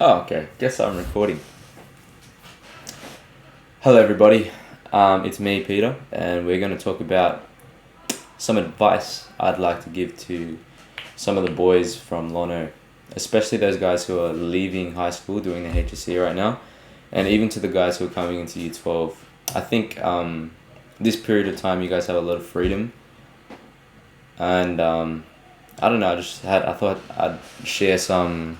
Oh, okay. Guess I'm recording. Hello, everybody. It's me, Peter, and we're going to talk about some advice I'd like to give to some of the boys from Lono, especially those guys who are leaving high school, doing the HSC right now, and even to the guys who are coming into Year 12. I think this period of time, you guys have a lot of freedom, and I don't know. I thought I'd share some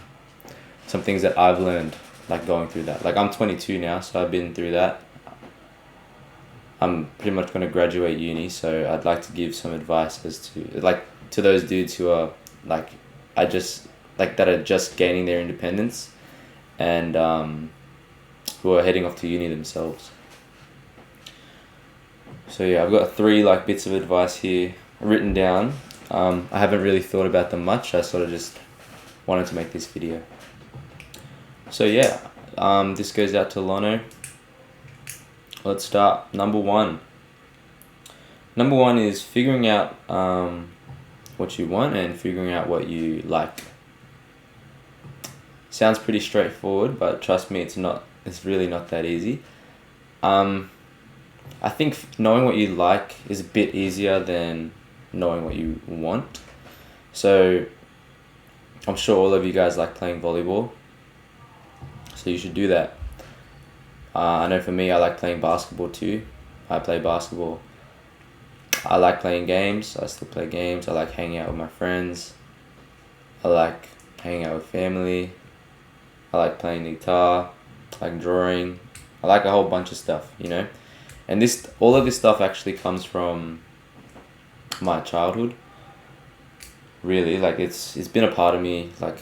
things that I've learned, like going through that. Like I'm 22 now, so I've been through that. I'm pretty much going to graduate uni, so I'd like to give some advice as to those dudes who are like I just like that are just gaining their independence and who are heading off to uni themselves. So yeah, I've got three like bits of advice here written down. I haven't really thought about them much. I sort of just wanted to make this video. So yeah, this goes out to Lono. Let's start. Number one. Number one is figuring out what you want and figuring out what you like. Sounds pretty straightforward, but trust me, it's not. It's really not that easy. I think knowing what you like is a bit easier than knowing what you want. So I'm sure all of you guys like playing volleyball, so you should do that. I know for me, I like playing basketball too. I play basketball. I like playing games. I still play games. I like hanging out with my friends. I like hanging out with family. I like playing the guitar. I like drawing. I like a whole bunch of stuff, you know? And all of this stuff actually comes from my childhood. Really, like it's been a part of me, like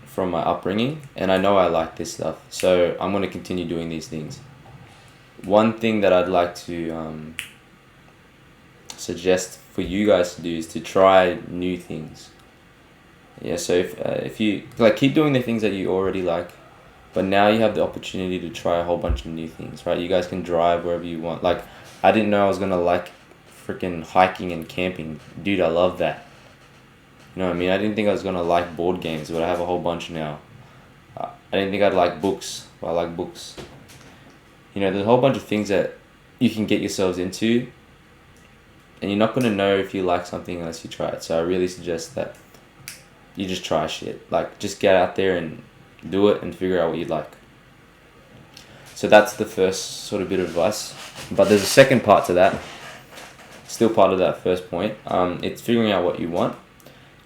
from my upbringing, and I know I like this stuff, so I'm going to continue doing these things. One thing that I'd like to suggest for you guys to do is to try new things. Yeah, so if you like, keep doing the things that you already like, but now you have the opportunity to try a whole bunch of new things, right? You guys can drive wherever you want. Like, I didn't know I was gonna like freaking hiking and camping. Dude, I love that. You know what I mean? I didn't think I was gonna like board games, but I have a whole bunch now. I didn't think I'd like books, but I like books. You know, there's a whole bunch of things that you can get yourselves into, and you're not gonna know if you like something unless you try it. So I really suggest that you just try shit. Like, just get out there and do it and figure out what you like. So that's the first sort of bit of advice. But there's a second part to that, still part of that first point. It's figuring out what you want.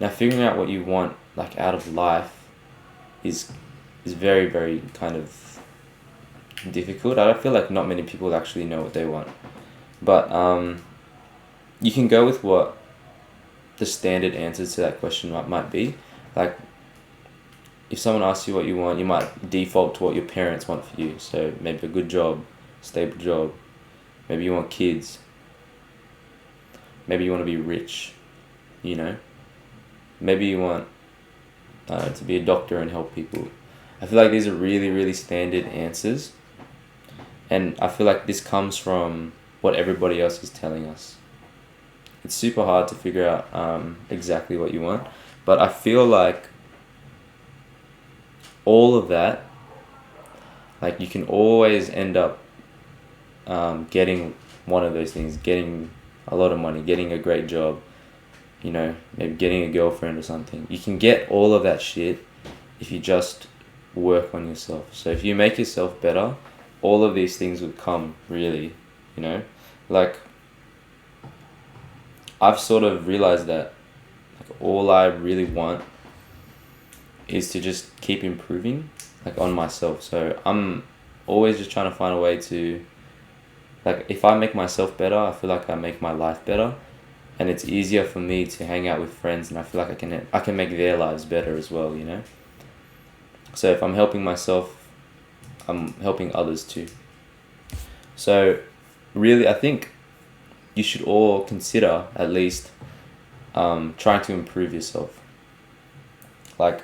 Now, figuring out what you want, like, out of life is very, very kind of difficult. I feel like not many people actually know what they want. But you can go with what the standard answers to that question might be. Like, if someone asks you what you want, you might default to what your parents want for you. So maybe a good job, stable job. Maybe you want kids. Maybe you want to be rich, you know. Maybe you want to be a doctor and help people. I feel like these are really, really standard answers. And I feel like this comes from what everybody else is telling us. It's super hard to figure out exactly what you want. But I feel like all of that, like, you can always end up getting one of those things, getting a lot of money, getting a great job, you know, maybe getting a girlfriend or something. You can get all of that shit if you just work on yourself. So if you make yourself better, all of these things would come, really, you know? Like, I've sort of realized that, like, all I really want is to just keep improving, like, on myself. So I'm always just trying to find a way to, like, if I make myself better, I feel like I make my life better. And it's easier for me to hang out with friends, and I feel like I can make their lives better as well, you know? So if I'm helping myself, I'm helping others too. So really, I think you should all consider at least trying to improve yourself. Like,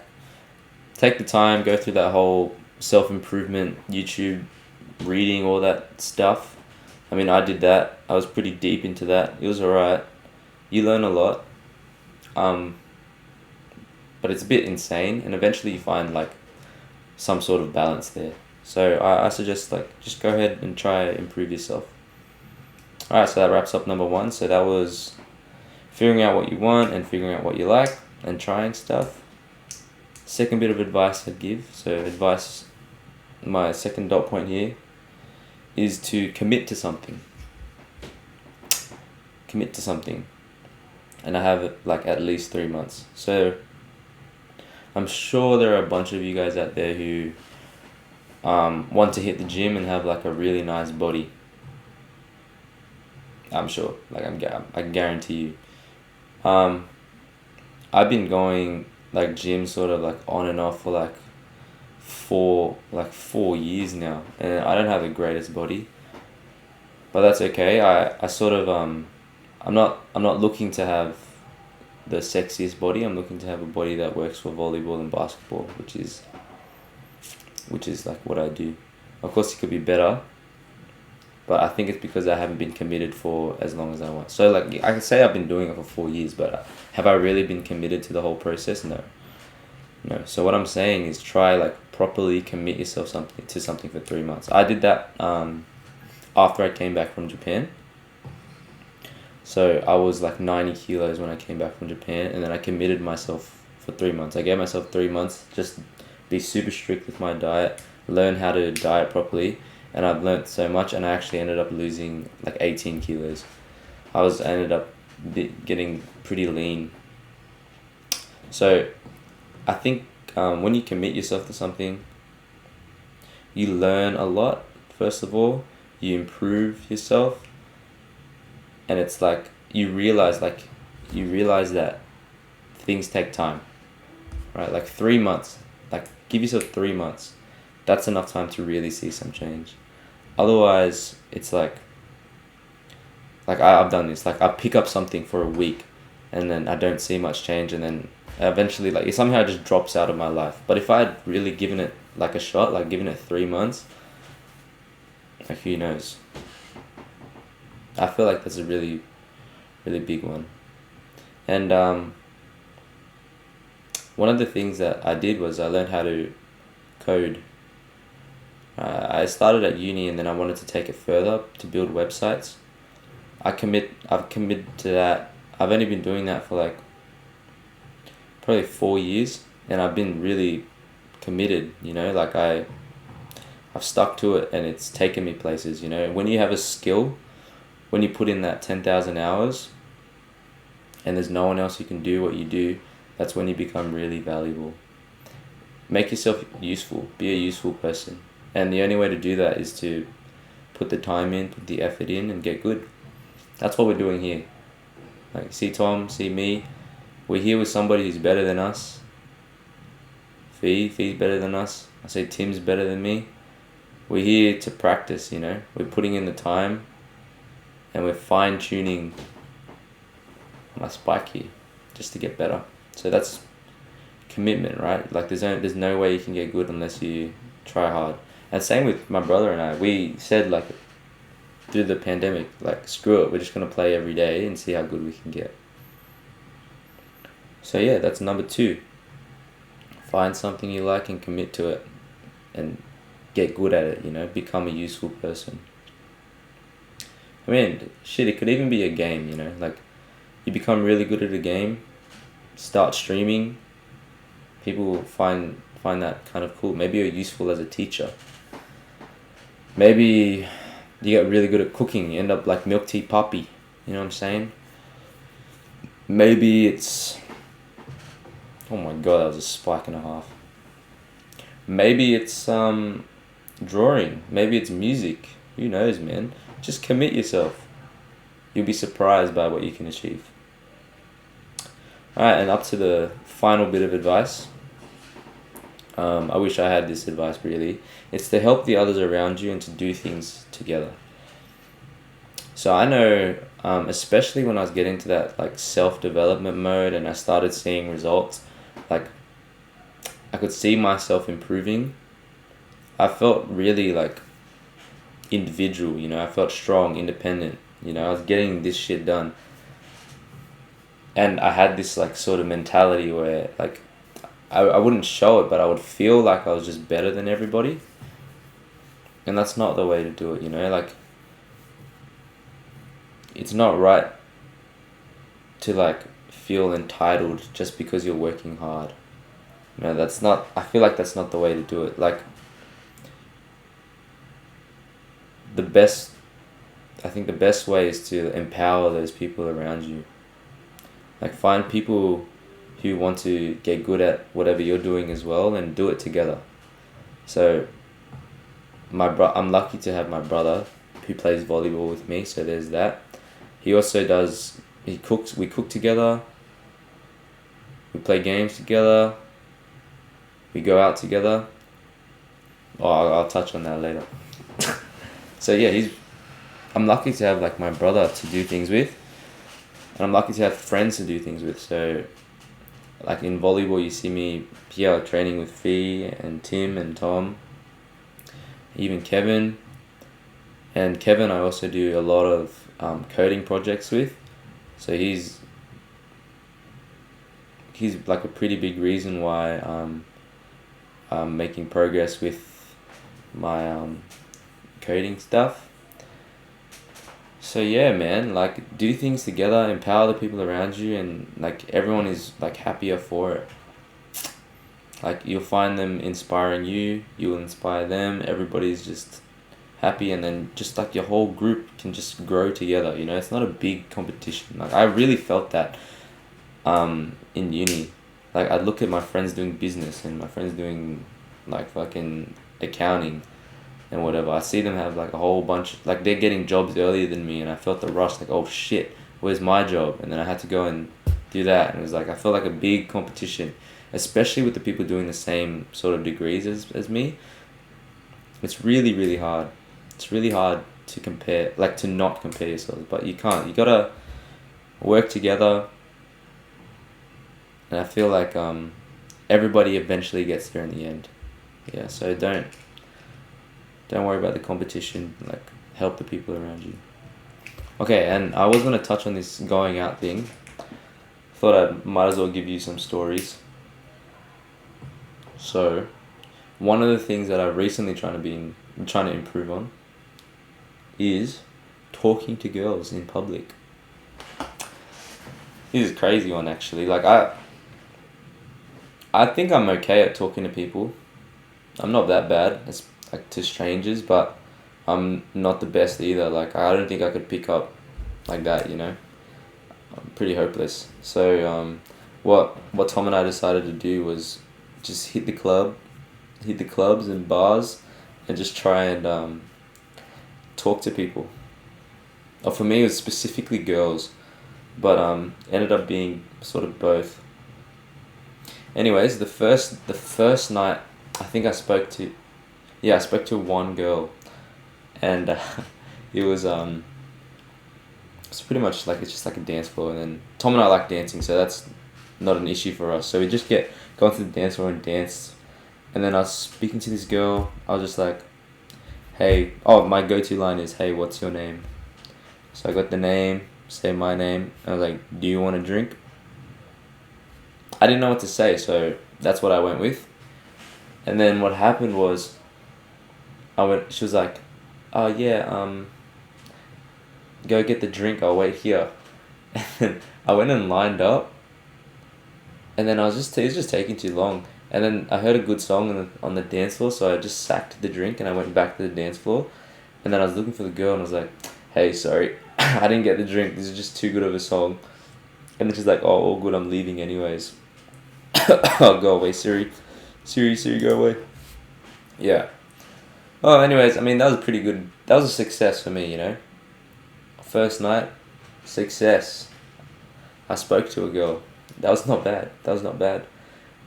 take the time, go through that whole self-improvement, YouTube, reading, all that stuff. I mean, I did that. I was pretty deep into that. It was alright. You learn a lot, but it's a bit insane, and eventually you find, like, some sort of balance there. So I suggest like just go ahead and try improve yourself. Alright, so that wraps up number 1. So that was figuring out what you want and figuring out what you like and trying stuff. Second bit of advice I'd give, so advice, my second dot point here, is to commit to something. Commit to something. And I have like at least 3 months. So I'm sure there are a bunch of you guys out there who want to hit the gym and have like a really nice body. I'm sure, like I guarantee you. I've been going like gym sort of like on and off for like 4 years now, and I don't have the greatest body, but that's okay. I sort of I'm not looking to have the sexiest body. I'm looking to have a body that works for volleyball and basketball, which is like what I do. Of course, it could be better, but I think it's because I haven't been committed for as long as I want. So like I can say I've been doing it for 4 years, but have I really been committed to the whole process? No. So what I'm saying is try like properly commit yourself to something for 3 months. I did that after I came back from Japan. So I was like 90 kilos when I came back from Japan, and then I committed myself for 3 months. I gave myself 3 months, just be super strict with my diet, learn how to diet properly, and I've learnt so much, and I actually ended up losing like 18 kilos. I ended up getting pretty lean. So I think when you commit yourself to something, you learn a lot. First of all, you improve yourself, and it's like you realize that things take time, right? Like 3 months, like give yourself 3 months. That's enough time to really see some change. Otherwise, it's like I've done this. Like I pick up something for a week, and then I don't see much change, and then eventually like it somehow just drops out of my life. But if I had really given it like a shot, like given it 3 months, like who knows? I feel like that's a really, really big one. And one of the things that I did was I learned how to code. I started at uni, and then I wanted to take it further to build websites. I've committed to that. I've only been doing that for like probably 4 years, and I've been really committed, like I've stuck to it, and it's taken me places. When you have a skill, when you put in that 10,000 hours and there's no one else who can do what you do, that's when you become really valuable. Make yourself useful, be a useful person. And the only way to do that is to put the time in, put the effort in, and get good. That's what we're doing here. Like, see Tom, see me. We're here with somebody who's better than us. Fee's better than us. I say Tim's better than me. We're here to practice, We're putting in the time, and we're fine-tuning my spike here just to get better. So that's commitment, right? Like there's no way you can get good unless you try hard. And same with my brother and I. We said like through the pandemic, like screw it, we're just gonna play every day and see how good we can get. So yeah, that's number 2. Find something you like and commit to it, and get good at it. Become a useful person. I mean, shit, it could even be a game. Like you become really good at a game, start streaming. People will find that kind of cool. Maybe you're useful as a teacher. Maybe you get really good at cooking. You end up like Milk Tea Puppy. You know what I'm saying? Maybe it's... Oh my god, that was a spike and a half. Maybe it's drawing. Maybe it's music. Who knows, man? Just commit yourself. You'll be surprised by what you can achieve. Alright, and up to the final bit of advice. I wish I had this advice really. It's to help the others around you and to do things together. So I know, especially when I was getting to that like self-development mode and I started seeing results, like I could see myself improving. I felt really like individual, I felt strong, independent, I was getting this shit done. And I had this like sort of mentality where like I wouldn't show it, but I would feel like I was just better than everybody. And that's not the way to do it, you know? Like, it's not right to, like, feel entitled just because you're working hard. You know, that's not, I feel like that's not the way to do it. Like, the best, I think the best way is to empower those people around you. Like, find people who want to get good at whatever you're doing as well and do it together. So, I'm lucky to have my brother who plays volleyball with me, so there's that. He also does, we cook together, we play games together, we go out together. Oh, I'll touch on that later. So yeah, I'm lucky to have like my brother to do things with, and I'm lucky to have friends to do things with. So, like in volleyball, you see me here training with Fee and Tim and Tom, even Kevin. And Kevin, I also do a lot of coding projects with. So he's like a pretty big reason why I'm making progress with my coding stuff. So yeah, man, like do things together, empower the people around you, and like everyone is like happier for it. Like you'll find them inspiring you, you'll inspire them, everybody's just happy, and then just like your whole group can just grow together, you know? It's not a big competition. Like I really felt that in uni. Like I'd look at my friends doing business and my friends doing like fucking accounting and whatever. I see them have like a whole bunch, like they're getting jobs earlier than me, and I felt the rush, like, oh shit, where's my job? And then I had to go and do that, and it was like I felt like a big competition, especially with the people doing the same sort of degrees as me. It's really, really hard. It's really hard to compare, like to not compare yourselves, but you can't. You gotta work together, and I feel like everybody eventually gets there in the end. Yeah, so don't worry about the competition, like help the people around you. Okay, and I was gonna touch on this going out thing. Thought I might as well give you some stories. So, one of the things that I've recently trying to improve on is talking to girls in public. This is a crazy one actually. Like I think I'm okay at talking to people. I'm not that bad. It's like to strangers, but I'm not the best either. Like I don't think I could pick up like that, you know. I'm pretty hopeless. So what Tom and I decided to do was just hit the clubs and bars, and just try and talk to people. Or for me, it was specifically girls, but ended up being sort of both. Anyways, the first night, I think I spoke to one girl, and it was it's pretty much like it's just like a dance floor, and then Tom and I like dancing, so that's not an issue for us. So we just go to the dance floor and dance, and then I was speaking to this girl. I was just like, hey, oh, my go-to line is, hey, what's your name? So I got the name, say my name, and I was like, do you want a drink? I didn't know what to say, so that's what I went with. And then what happened was, she was like, oh yeah, go get the drink, I'll wait here. And then I went and lined up, and then it was just taking too long. And then I heard a good song on the dance floor, so I just sacked the drink and I went back to the dance floor. And then I was looking for the girl and I was like, hey, sorry, I didn't get the drink, this is just too good of a song. And then she's like, oh, all good, I'm leaving anyways. Oh, go away, Siri, go away. Yeah. Oh, anyways, I mean, that was a success for me, you know. First night, success. I spoke to a girl. That was not bad.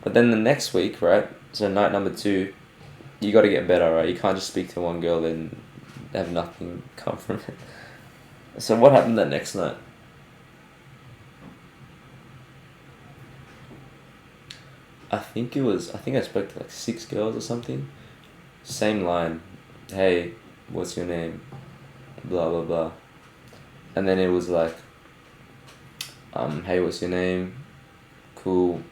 But then the next week, right, so night number 2, you got to get better, right? You can't just speak to one girl and have nothing come from it. So what happened that next night? I think I spoke to like 6 girls or something. Same line. Hey, what's your name? Blah, blah, blah. And then it was like, hey, what's your name? Cool.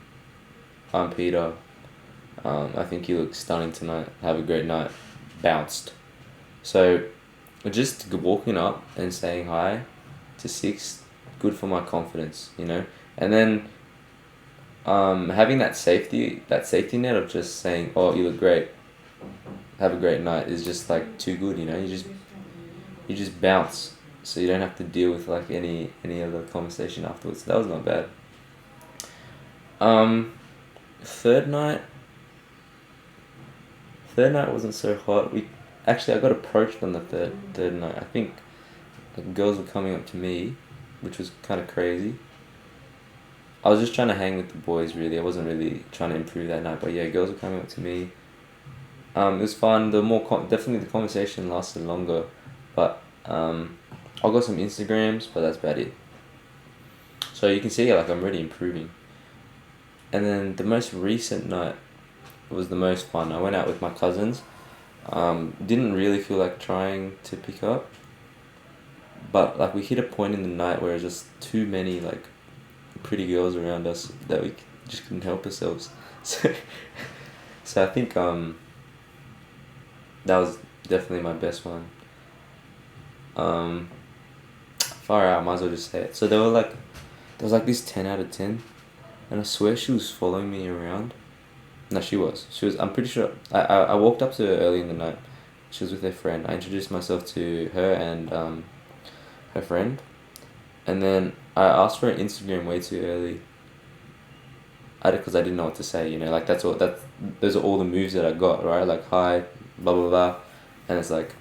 I'm Peter. I think you look stunning tonight. Have a great night. Bounced. So, just walking up and saying hi to six, good for my confidence, you know. And then, having that safety net of just saying, "Oh, you look great. Have a great night," is just like too good, you know. You just bounce, so you don't have to deal with like any other conversation afterwards. So that was not bad. Um, third night. Third night wasn't so hot. I got approached on the third night. I think like girls were coming up to me, which was kind of crazy. I was just trying to hang with the boys really. I wasn't really trying to improve that night. But yeah, girls were coming up to me. It was fun. Definitely the conversation lasted longer, but I got some Instagrams, but that's about it. So you can see like I'm really improving. And then the most recent night was the most fun. I went out with my cousins. Didn't really feel like trying to pick up, but like we hit a point in the night where it was just too many like pretty girls around us that we just couldn't help ourselves. So I think that was definitely my best one. Far out, might as well just say it. So there was like this 10 out of 10, and I swear she was following me around. No, she was. I'm pretty sure. I walked up to her early in the night. She was with her friend. I introduced myself to her and her friend, and then I asked for her Instagram way too early. Because I didn't know what to say. You know, like those are all the moves that I got, right? Like hi, blah blah blah, and it's like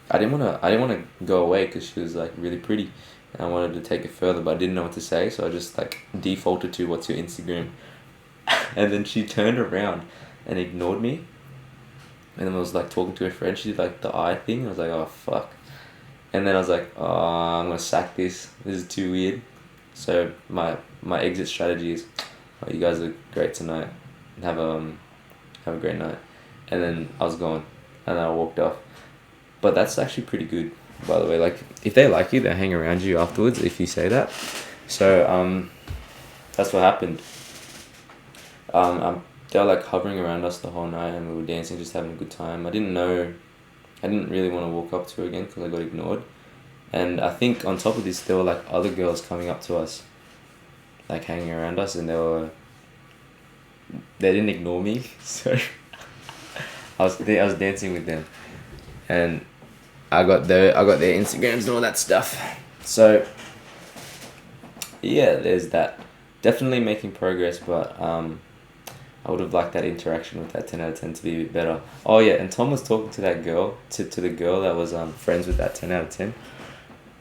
I didn't wanna go away because she was like really pretty, and I wanted to take it further, but I didn't know what to say, so I just like defaulted to "What's your Instagram?" And then she turned around and ignored me, and then I was like talking to her friend. She did like the eye thing. I was like, oh fuck, and then I was like, oh, I'm gonna sack this. This is too weird. So my exit strategy is, oh, you guys look great tonight. Have a great night. And then I was gone, and then I walked off. But that's actually pretty good, by the way. Like if they like you, they hang around you afterwards. If you say that, so that's what happened. They were like hovering around us the whole night, and we were dancing, just having a good time. I didn't really want to walk up to her again because I got ignored. And I think on top of this, there were like other girls coming up to us, like hanging around us, and they didn't ignore me, so I was dancing with them, and I got their Instagrams and all that stuff. So yeah, there's that. Definitely making progress, but I would have liked that interaction with that 10 out of 10 to be a bit better. Oh yeah, and Tom was talking to that girl, to the girl that was friends with that 10 out of 10.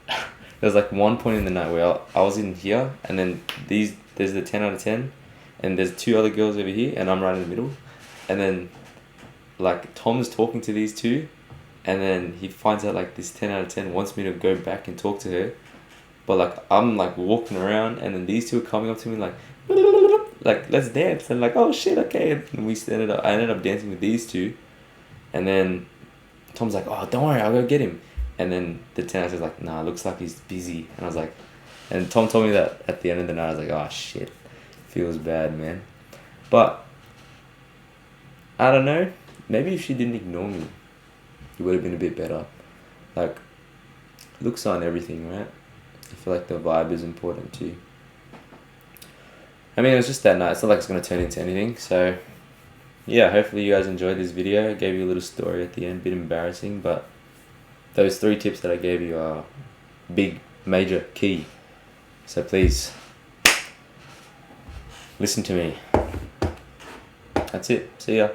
There was like one point in the night where I was in here, and then there's the 10 out of 10, and there's two other girls over here, and I'm right in the middle, and then like Tom's talking to these two, and then he finds out like this 10 out of 10 wants me to go back and talk to her, but like I'm like walking around, and then these two are coming up to me like let's dance, and like oh shit, okay, and I ended up dancing with these two, and then Tom's like, oh don't worry, I'll go get him. And then the 10 was like, nah, looks like he's busy. And I was like, and Tom told me that at the end of the night. I was like, oh shit, feels bad, man. But I don't know, maybe if she didn't ignore me, it would have been a bit better. Like, looks aren't everything, right? I feel like the vibe is important too. I mean, it was just that night. It's not like it's going to turn into anything. So yeah, hopefully you guys enjoyed this video. I gave you a little story at the end, a bit embarrassing, but those 3 tips that I gave you are big, major, key. So please, listen to me. That's it. See ya.